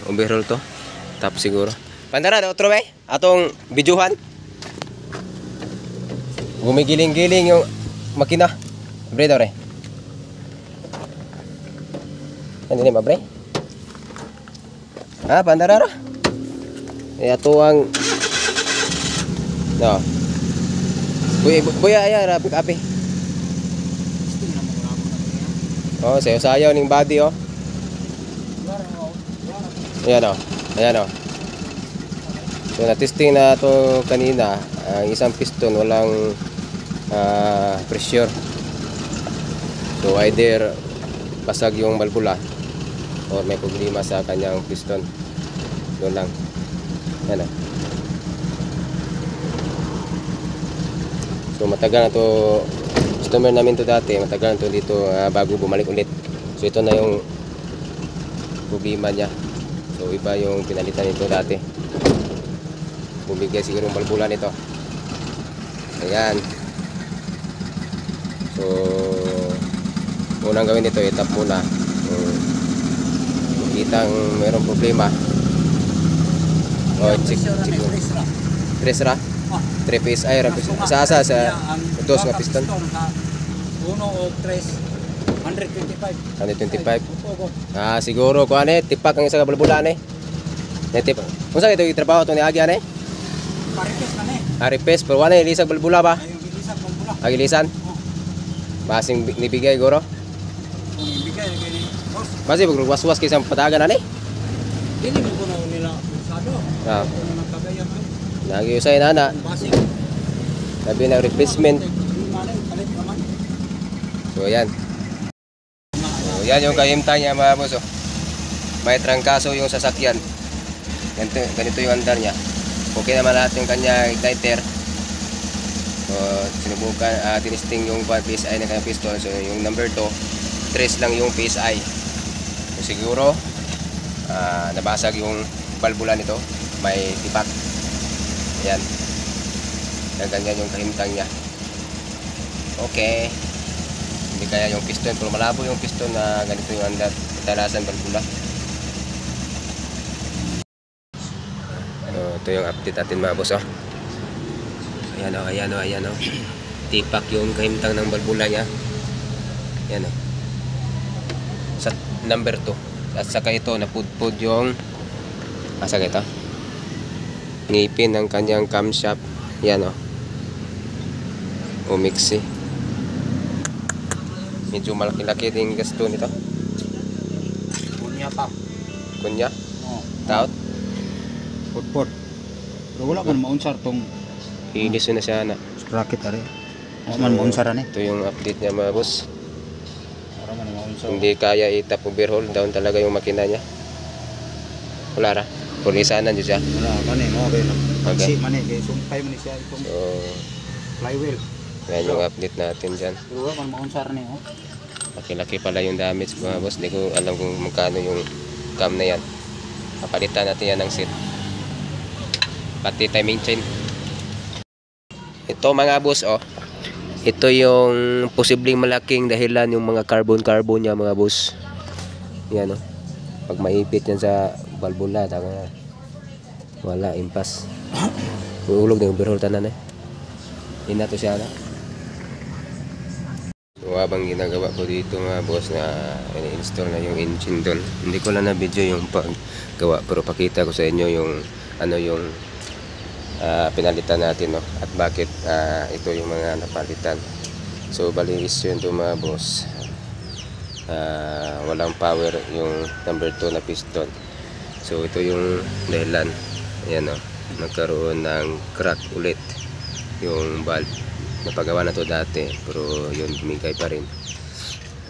Overhaul to. Top siguro. Pandara na otro bay. Atong bidyuhan. Gumigiling-giling yung makina. Bre daw re. Hindi ni mabre. Pandara ra. Ato ang no. Buya ra pick up. Oh, sayo-sayo ning body oh. Ayan o. Ayan o. So na-testing na ito kanina. Ang isang piston walang pressure. So either basag yung balbula or may problema sa kanyang piston. Doon lang. Ayan o. So matagal na ito. Customer namin to dati. Matagal na ito dito bago bumalik ulit. So ito na yung problema niya. So iba yung pinalitan nito dati. Bumigay siguro yung balbula nito. Ayan. So unang gawin nito, itap muna. Makitang mayroong problema. Oh, check. Tres ra? 3 PSI ra. Sa dos nga piston. 1 o 3 125. Siguro ko ane tipak ang isa ka balbula ane. Netip. Unsa ito itrabaho to ni Agi ane? Paripes na ni. Paripes pero wala ilisag balbula ba? Ayong gilisag balbula. Agilisan? Basing nibigay goro. Nibigay kay boss. Basi was-was kay isang patagan ane. Dili mo kuno nila usado. Kuno nagkagayam ay. Lagi usay nana. Basing. Sabi na replacement. Palit naman. So yan. Yan yung kahimta niya mga boss. May trangkaso yung sasakyan. Ganito yung andar niya. Okay naman lahat yung kanya igniter. So sinubukan, tinisting yung PSI ng kanyang piston. So yung number 2, 3 lang yung PSI. So siguro nabasag yung balbula nito. May tipak. Yan. Ganyan yung kahimtang niya. Okay. Hindi kaya yung piston, pero malabo yung piston na ganito yung andar, katalasan balbula. Ito yung update natin mga boss. Ayan o. Tipak yung kahimtang ng balbula niya. Ayan o. Sa number 2. At saka ito, napudpud yung saka ito ngipin ng kanyang camshaft. Ayan o. Umiksi. Medyo malaki-laki din gasto nito. Kunya pa. Kunya? Oo. Taot? Put. Pero wala man maunsar tong Inis na siya na. sprocket ari. Wala man maunsar ani. Ito yung update niya mga boss. Wala man maunsar. Hindi kaya itap overhaul. Down talaga yung makina niya. Wala ra. Pulisanan dyan siya. Wala man mo kay Okay. pagsi man kay sumpay man siya itong So, flywheel. yan yung update natin dyan. Pero wala man maunsar ni oh. Laki-laki pala yung damage mga boss. Hindi ko alam kung magkano yung cam na yan. Papalitan natin yan ng seat. Pati timing chain. Ito mga boss ito yung posibleng malaking dahilan yung mga carbon niya mga boss. Yan pag maipit yan sa balbula wala impas. Ulog na yung overhaul tanan Ina to siya na. So habang ginagawa ko dito mga boss na ini-install na yung engine doon. Hindi ko lang na video yung paggawa pero pakita ko sa inyo yung yung pinalitan natin at bakit ito yung mga napalitan. So bali is yun to mga boss. Walang power yung number 2 na piston. So ito yung dahilan. Ayan nagkaroon ng crack ulit yung valve. Napagawa na to dati pero yun bumigay pa rin.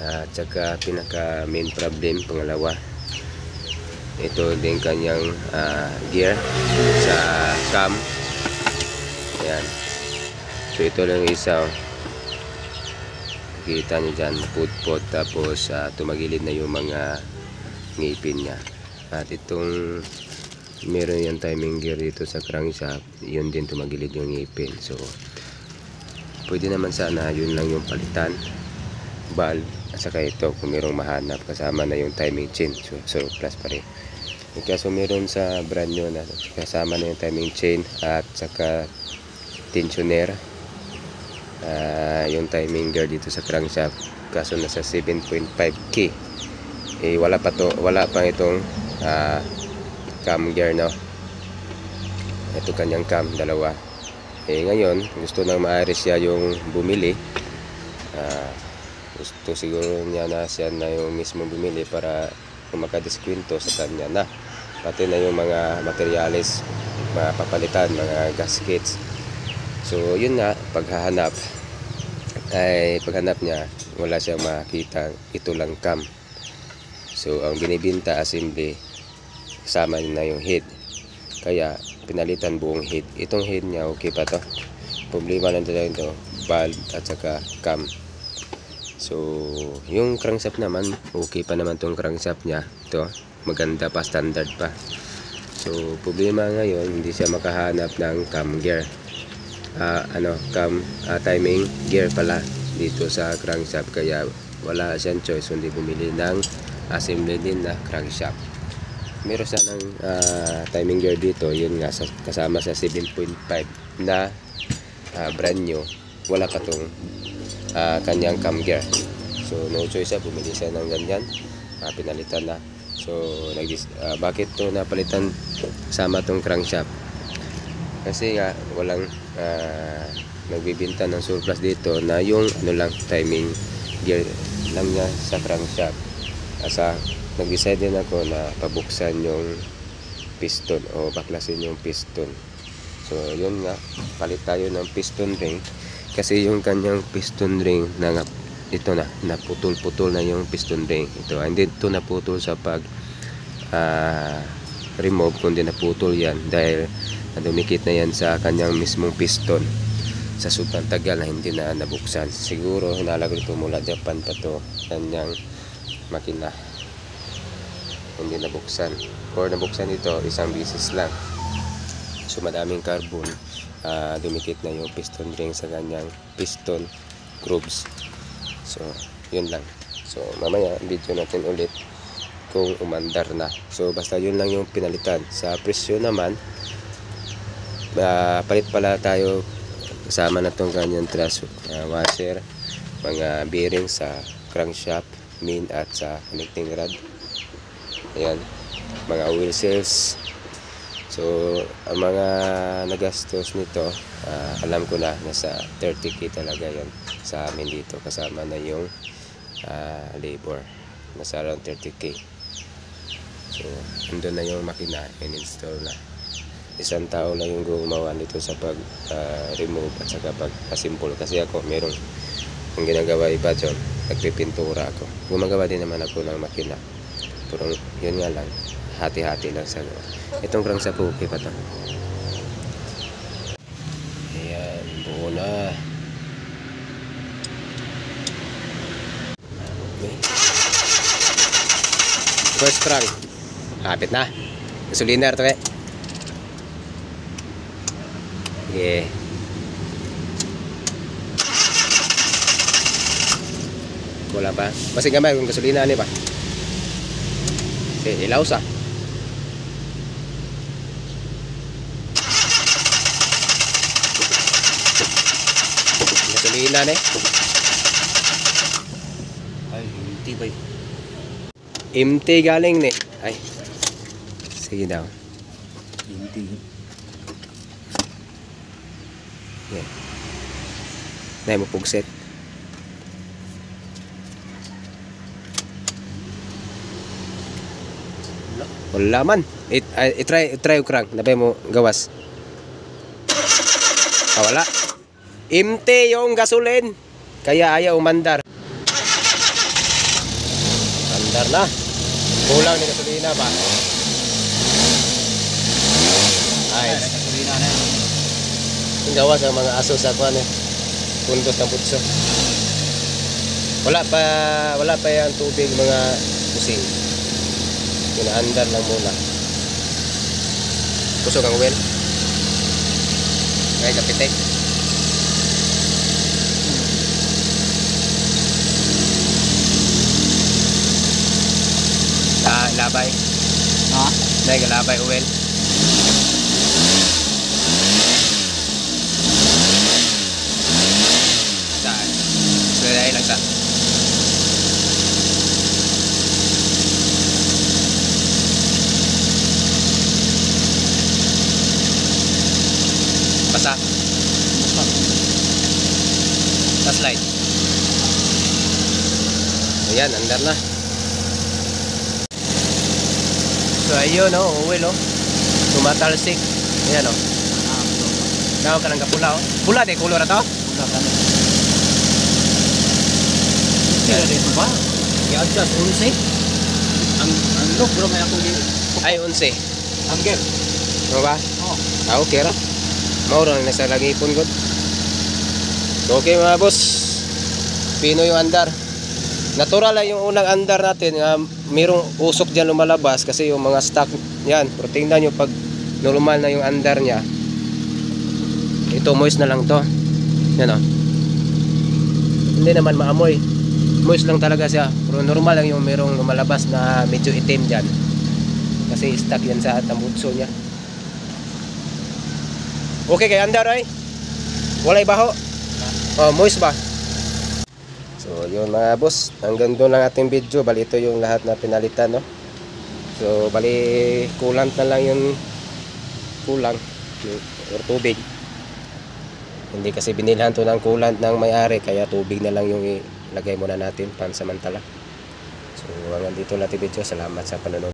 At saka pinaka main problem pangalawa, ito din kanyang gear sa cam. Ayan. So ito lang isa kita nyo dyan, put tapos tumagilid na yung mga ngipin niya. At itong meron yung timing gear dito sa crankshaft, yun din tumagilid yung ngipin. So pwede naman sana yun lang yung palitan, valve, at saka ito kung merong mahanap kasama na yung timing chain. So plus pa rin. Kaso meron sa brand new na kasama na yung timing chain at saka tensioner. Yung timing gear dito sa crankshaft, kaso nasa 7.5k. Wala pa itong cam gear, no. Ito kanyang cam, dalawa. Ngayon gusto nang maaris siya yung bumili. Gusto siguro niya na siya na yung mismo bumili para makadiskwento sa kanya na, pati na yung mga materials mapapalitan, mga gaskets. So yun nga, paghanap niya, wala siya makita, ito lang cam. So ang binibinta assembly, kasama na yung head, kaya pinalitan buong head. Itong head niya okay pa to, problema lang talaga ito, valve at saka cam. So yung crankshaft naman, okay pa naman tong crankshaft niya, ito maganda pa, standard pa. So problema ngayon, hindi siya makahanap ng cam gear, timing gear pala dito sa crankshaft, kaya wala siyang choice kundi bumili ng assembly din na crankshaft. Meron siya ng timing gear dito, yun nga kasama sa 7.5 na brand new, wala pa tong kanyang cam gear. So no choice siya, bumili siya ng ganyan, pinalitan na. So bakit to napalitan sama tong crankshaft? Kasi nga walang nagbibinta ng surplus dito na yung timing gear lang niya sa crankshaft. Asa nag-decide din ako na pabuksan yung piston o baklasin yung piston. So yun nga, palit tayo ng piston ring, kasi yung kanyang piston ring ito na naputol-putol na yung piston ring. Hindi ito naputol sa pag remove, kundi naputol yan dahil dumikit na yan sa kanyang mismong piston sa sobrang tagal na hindi na nabuksan. Siguro hinalagay ito mula Japan pa to, kanyang makina, hindi nabuksan, or nabuksan ito isang beses lang. So madaming carbon, dumikit na yung piston ring sa kanyang piston grooves. So yun lang. So mamaya video natin ulit kung umandar na. So basta yun lang yung pinalitan. Sa presyo naman, palit pala tayo, kasama na tong kanyang thrust washer, mga bearing sa crankshaft, main at sa connecting rod. Ayan, mga oil seals. So ang mga nagastos nito, alam ko na nasa 30k talaga yan sa amin dito, kasama na yung labor, nasa around 30k. So andun na yung makina, in-install na. Isang tao lang yung gumawa nito sa pag remove at saka pag-simple, kasi ako meron ang ginagawa iba dyan, nagpipintura ako, gumagawa din naman ako ng makina, pero yun nga lang, hati-hati lang sa gawa. Itong crankshaft okay pa to. Ayan, buo na. Okay. First crank, hapit na. Gasolina ito Yeah. Wala pa. Masig gamay kung gasolina ni pa. Ilaw sa. Gasolina ni. Ay, hindi ba? Empty galing ni. Ay. Sige daw. Hindi. Yeah. Nay mo pugset. Wala man. Try yung crank. Nabay mo gawas. Wala. Empty yung gasolin. Kaya ayaw umandar. Andar na. Kulang ni gasolina ba? Ay. Gasolina na. Yung gawas ang mga aso sa kuan puntos ng putso. Wala pa yung tubig, mga busing. Pinaandar lang muna. Kusog ang well. Ngayon kapitek. Labay. Ha? na galabay oil. Saan? Sudah lang sa. Basa. Tas light. Ayan, andar na. So ayun oil tumatalsik. Ayan Daw ka lang kapula Pula de kulor ato? Pula ka na. Kaya dito ba? I-adjust 11. Ang look bro may akong Ay 11. angle. Ano ba? Oh. Okay ra. Mauro na sa lagi ipon god. Okay mga boss. Pino yung andar. Natural lang yung unang andar natin. Mayroong usok dyan lumalabas kasi yung mga stock yan. Pero tingnan nyo pag normal na yung andar nya. Ito moist na lang to. Yan Hindi naman maamoy. Moist lang talaga siya. Pero normal lang yung mayroong lumalabas na medyo itim dyan. Kasi stock yan sa tambutso nya. Okay kay andar ay. Walay baho. Moist ba? So yun mga boss, hanggang doon lang ating video. Bali ito yung lahat na pinalitan So bali coolant na lang yung kulang or tubig. Hindi kasi binilhan to ng coolant ng may-ari, kaya tubig na lang yung ilagay muna natin pansamantala. So hanggang dito lang ating video. Salamat sa panonood.